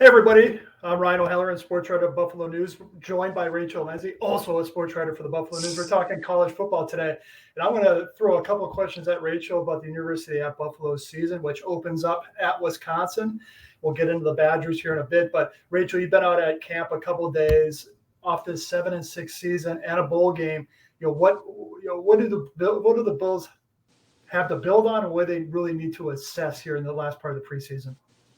Hey everybody, I'm Ryan O'Halloran, sports writer of Buffalo News, joined by Rachel Lenzi, also a sports writer for the Buffalo News. We're talking college football today, and I'm going to throw a couple of questions at Rachel about the University at Buffalo season, which opens up at Wisconsin. We'll get into the Badgers here in a bit, but Rachel, you've been out at camp a couple of days off this 7-6 season and a bowl game. What do the Bills have to build on, and what do they really need to assess here in the last part of the preseason?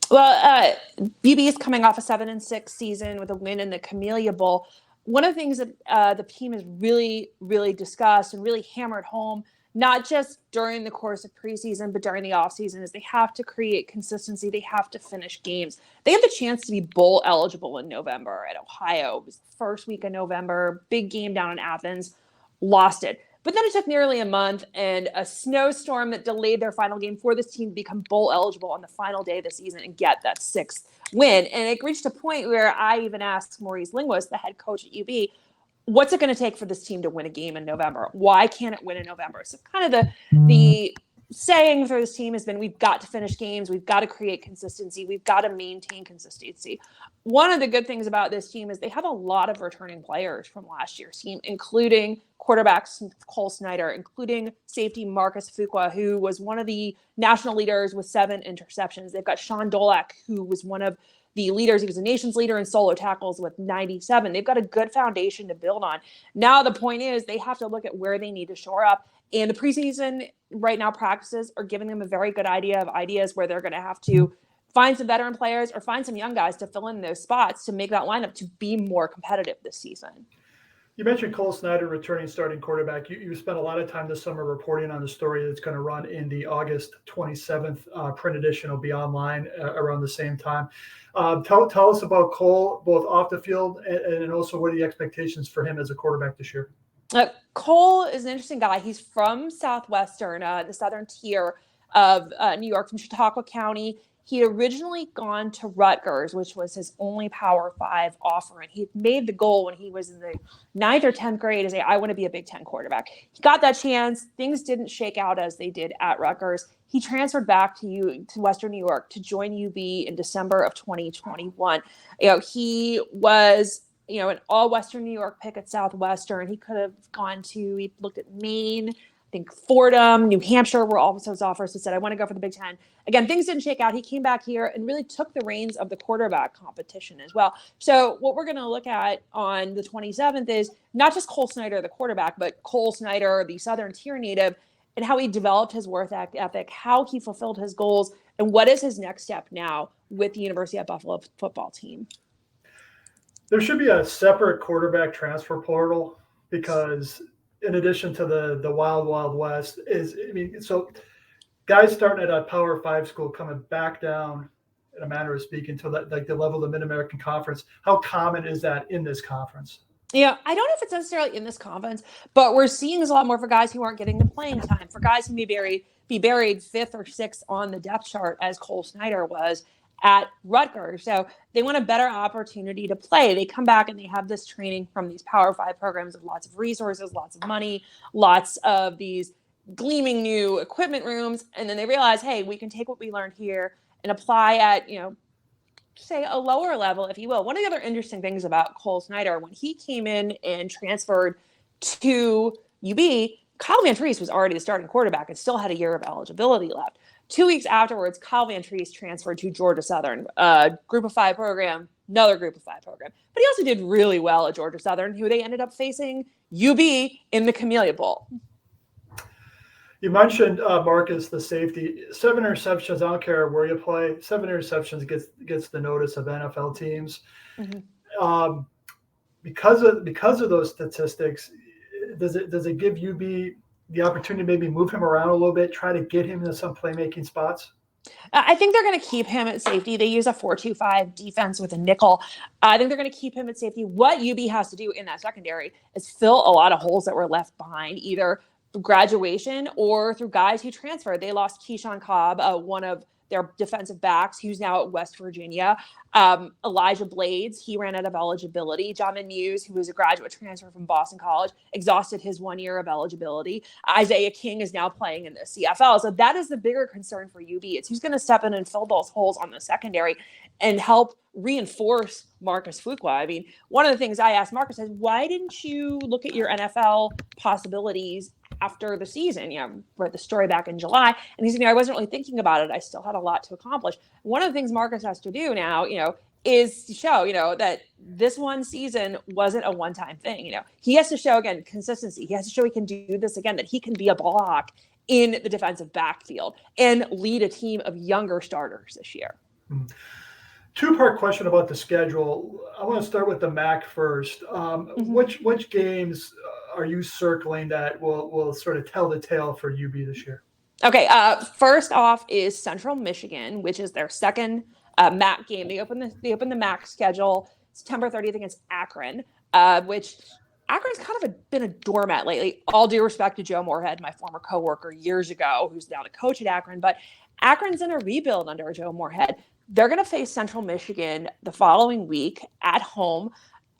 Well, UB is coming off a 7-6 season with a win in the Camellia Bowl. One of the things that the team has really, really discussed and really hammered home, not just during the course of preseason, but during the offseason, is they have to create consistency. They have to finish games. They have the chance to be bowl eligible in November at Ohio. It was the first week of November, big game down in Athens, lost it. But then it took nearly a month and a snowstorm that delayed their final game for this team to become bowl eligible on the final day of the season and get that sixth win. And it reached a point where I even asked Maurice Linguist, the head coach at UB, what's it going to take for this team to win a game in November? Why can't it win in November? So kind of the saying for this team has been, we've got to finish games. We've got to create consistency. We've got to maintain consistency. One of the good things about this team is they have a lot of returning players from last year's team, including quarterback Cole Snyder, including safety Marcus Fuqua, who was one of the national leaders with 7 interceptions. They've got Sean Dolak, who was one of the leaders. He was the nation's leader in solo tackles with 97. They've got a good foundation to build on. Now the point is they have to look at where they need to shore up. And the preseason right now practices are giving them a very good idea of ideas where they're going to have to find some veteran players or find some young guys to fill in those spots to make that lineup to be more competitive this season. You mentioned Cole Snyder returning starting quarterback. You spent a lot of time this summer reporting on the story that's going to run in the August 27th print edition. Will be online around the same time. Tell us about Cole, both off the field and also what are the expectations for him as a quarterback this year? Cole is an interesting guy. He's from Southwestern, the southern tier of New York, from Chautauqua County. He had originally gone to Rutgers, which was his only Power 5 offer. And he made the goal when he was in the 9th or 10th grade to say, I want to be a Big Ten quarterback. He got that chance. Things didn't shake out as they did at Rutgers. He transferred back to Western New York to join UB in December of 2021. He was an all Western New York pick at Southwestern. He could have he looked at Maine, I think Fordham, New Hampshire were also his offers. He said, I want to go for the Big Ten. Again, things didn't shake out. He came back here and really took the reins of the quarterback competition as well. So what we're going to look at on the 27th is not just Cole Snyder, the quarterback, but Cole Snyder, the Southern tier native, and how he developed his work ethic, how he fulfilled his goals, and what is his next step now with the University of Buffalo football team. There should be a separate quarterback transfer portal because in addition to the wild, wild west so guys starting at a Power 5 school coming back down in a manner of speaking to the level of the Mid-American Conference. How common is that in this conference? Yeah, I don't know if it's necessarily in this conference, but we're seeing this a lot more for guys who aren't getting the playing time, for guys who may be buried 5th or 6th on the depth chart as Cole Snyder was at Rutgers. So they want a better opportunity to play. They come back and they have this training from these Power 5 programs with lots of resources, lots of money, lots of these gleaming new equipment rooms. And then they realize, hey, we can take what we learned here and apply at, say a lower level, if you will. One of the other interesting things about Cole Snyder, when he came in and transferred to UB, Kyle Van Treese was already the starting quarterback and still had a year of eligibility left. 2 weeks afterwards, Kyle Van Treese transferred to Georgia Southern, Group of 5 program, another Group of 5 program. But he also did really well at Georgia Southern, who they ended up facing UB in the Camellia Bowl. You mentioned Marcus, the safety. 7 interceptions, I don't care where you play. 7 interceptions gets the notice of NFL teams. Mm-hmm. Because of those statistics, does it give UB the opportunity to maybe move him around a little bit, try to get him into some playmaking spots? I think they're going to keep him at safety. They use a 4-2-5 defense with a nickel. I think they're going to keep him at safety. What UB has to do in that secondary is fill a lot of holes that were left behind, either through graduation or through guys who transferred. They lost Keyshawn Cobb, one of their defensive backs, who's now at West Virginia. Elijah Blades, he ran out of eligibility. Jamin Muse, who was a graduate transfer from Boston College, exhausted his 1 year of eligibility. Isaiah King is now playing in the CFL. So that is the bigger concern for UB. It's who's going to step in and fill those holes on the secondary and help reinforce Marcus Fuqua. I mean, one of the things I asked Marcus is, why didn't you look at your NFL possibilities after the season? Read the story back in July, and he said, I wasn't really thinking about it. I still had a lot to accomplish. One of the things Marcus has to do now, is to show, that this one season wasn't a one-time thing. He has to show, again, consistency. He has to show he can do this again, that he can be a ball hawk in the defensive backfield and lead a team of younger starters this year. Mm-hmm. Two-part question about the schedule. I want to start with the MAC first. Which games are you circling that will sort of tell the tale for UB this year? Okay, first off is Central Michigan, which is their second MAC game. They open the MAC schedule September 30th against Akron, which Akron's kind of been a doormat lately. All due respect to Joe Moorhead, my former coworker years ago, who's now the coach at Akron, but Akron's in a rebuild under Joe Moorhead. They're going to face Central Michigan the following week at home,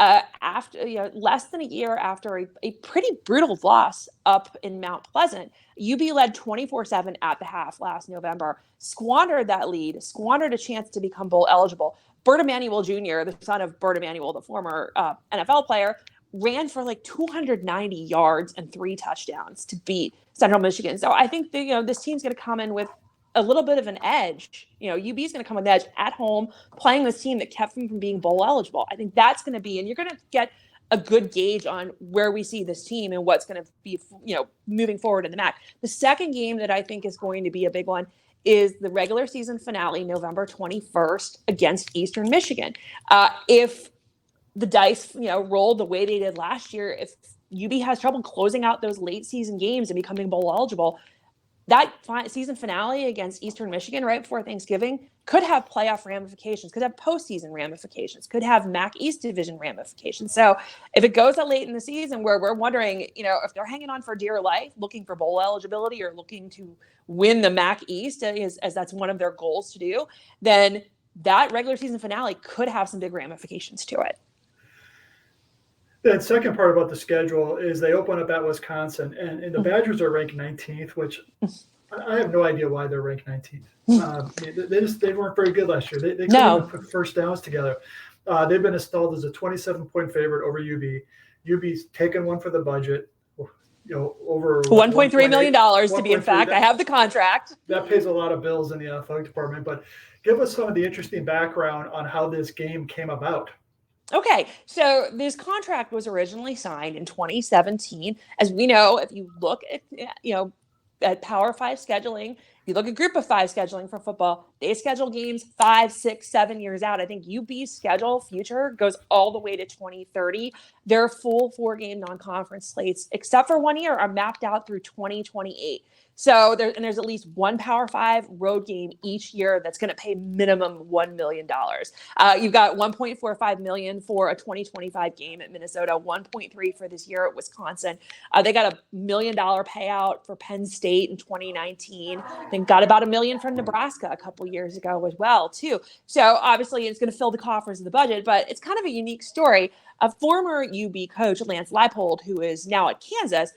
after less than a year after a pretty brutal loss up in Mount Pleasant. UB led 24-7 at the half last November, squandered that lead, squandered a chance to become bowl eligible. Bert Emanuel Jr., the son of Bert Emanuel, the former NFL player, ran for like 290 yards and 3 touchdowns to beat Central Michigan. So I think this team's going to come in with a little bit of an edge. UB is going to come with an edge at home, playing this team that kept them from being bowl eligible. I think that's going to be, and you're going to get a good gauge on where we see this team and what's going to be, moving forward in the MAC. The second game that I think is going to be a big one is the regular season finale, November 21st against Eastern Michigan. If the dice, roll the way they did last year, if UB has trouble closing out those late season games and becoming bowl eligible, that season finale against Eastern Michigan right before Thanksgiving could have playoff ramifications, could have postseason ramifications, could have MAC East Division ramifications. So if it goes that late in the season where we're wondering, if they're hanging on for dear life, looking for bowl eligibility or looking to win the MAC East, as that's one of their goals to do, then that regular season finale could have some big ramifications to it. The second part about the schedule is they open up at Wisconsin, and the Badgers are ranked 19th, which I have no idea why they're ranked 19th. They weren't very good last year. They couldn't even put first downs together. They've been installed as a 27-point favorite over UB. UB's taken one for the budget, over $1.3 million to be exact. I have the contract. That pays a lot of bills in the athletic department. But give us some of the interesting background on how this game came about. Okay, so this contract was originally signed in 2017. As we know, if you look at, at Power 5 scheduling, if you look at Group of 5 scheduling for football, they schedule games 5, 6, 7 years out. I think UB's schedule future goes all the way to 2030. Their full 4-game non-conference slates, except for 1 year, are mapped out through 2028. So there's at least one Power 5 road game each year that's going to pay minimum $1 million. You've got $1.45 million for a 2025 game at Minnesota, $1.3 for this year at Wisconsin. They got $1 million payout for Penn State in 2019. They got about $1 million from Nebraska a couple years ago as well, too. So obviously it's going to fill the coffers of the budget, but it's kind of a unique story. A former UB coach, Lance Leipold, who is now at Kansas,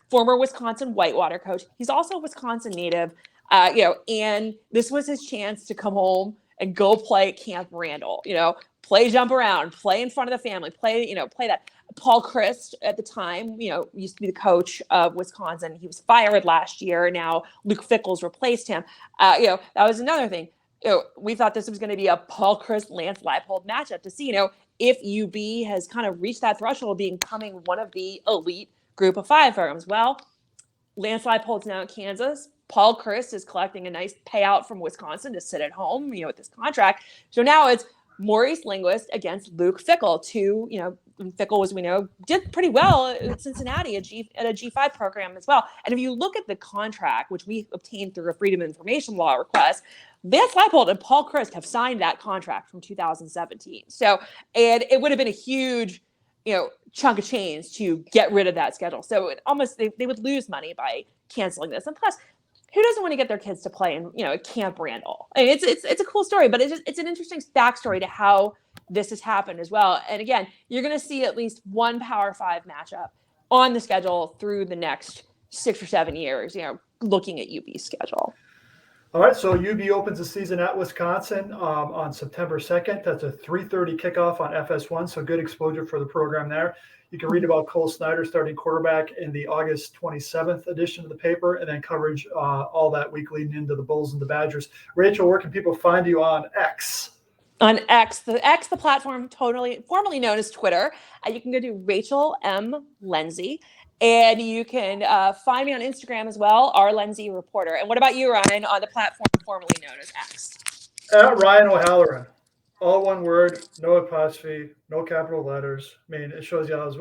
former Wisconsin Whitewater coach. He's also a Wisconsin native, and this was his chance to come home and go play at Camp Randall, play jump around, play in front of the family, play that. Paul Chryst at the time, used to be the coach of Wisconsin. He was fired last year. Now Luke Fickell's replaced him. That was another thing. We thought this was going to be a Paul Chryst, Lance Leipold matchup to see, if UB has kind of reached that threshold of becoming one of the elite Group of 5 programs. Well, Lance Leipold's now at Kansas. Paul Chryst is collecting a nice payout from Wisconsin to sit at home, with this contract. So now it's Maurice Linguist against Luke Fickell. Fickell, as we know, did pretty well at Cincinnati at a G5 program as well. And if you look at the contract, which we obtained through a Freedom of Information Law request, Lance Leipold and Paul Chryst have signed that contract from 2017. So, and it would have been a huge chunk of change to get rid of that schedule. So it almost, they would lose money by canceling this. And plus, who doesn't want to get their kids to play in, at Camp Randall? I mean, it's a cool story, but it's an interesting backstory to how this has happened as well. And again, you're going to see at least one Power 5 matchup on the schedule through the next 6 or 7 years, looking at UB's schedule. All right, so UB opens the season at Wisconsin on September 2nd. That's a 3:30 kickoff on FS1, so good exposure for the program there. You can read about Cole Snyder starting quarterback in the August 27th edition of the paper, and then coverage all that week leading into the Bulls and the Badgers. Rachel, where can people find you on X? On X, the platform formerly known as Twitter. You can go to Rachel M. Lenzi. And you can find me on Instagram as well, our Lenzi Reporter. And what about you, Ryan, on the platform formerly known as X? At Ryan O'Halloran. All one word, no apostrophe, no capital letters. I mean, it shows you I was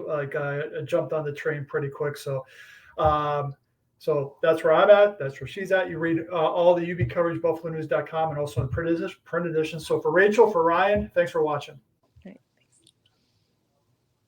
I jumped on the train pretty quick. So that's where I'm at. That's where she's at. You read all the UB coverage, buffalonews.com, and also in print edition. So for Rachel, for Ryan, thanks for watching.